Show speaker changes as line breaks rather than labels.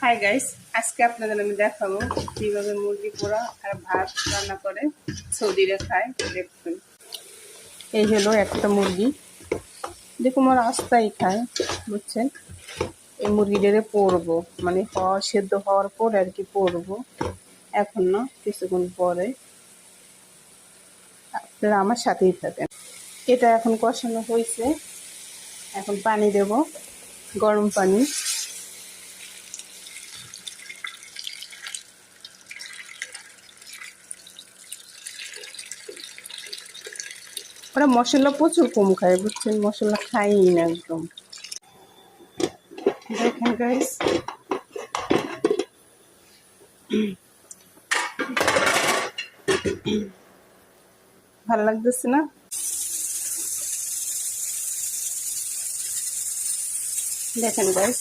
Hi guys, আজকে আপনাদের আমি দেখাবো কিভাবে মুরগি পোড়া আর ভাত রান্না করে সৌদিরা খায়। দেখুন, এই হলো একটা মুরগি। দেখুন ওরা আস্তাই খায়, বুঝছেন। এই মুরগিটারে পোড়বো, মানে সেদ্ধ হওয়ার পর আর কি পোড়বো, এখন না, কিছুক্ষণ পরে। আপনারা আমার সাথেই থাকেন। এটা এখন কষানো হয়েছে, এখন পানি দেব, গরম পানি। ওরা মশলা প্রচুর কম খায়, বুঝছেন, মশলা খায়ই না একদম। দেখেন গাইস, ভালো লাগতেছে না? দেখেন গাইস,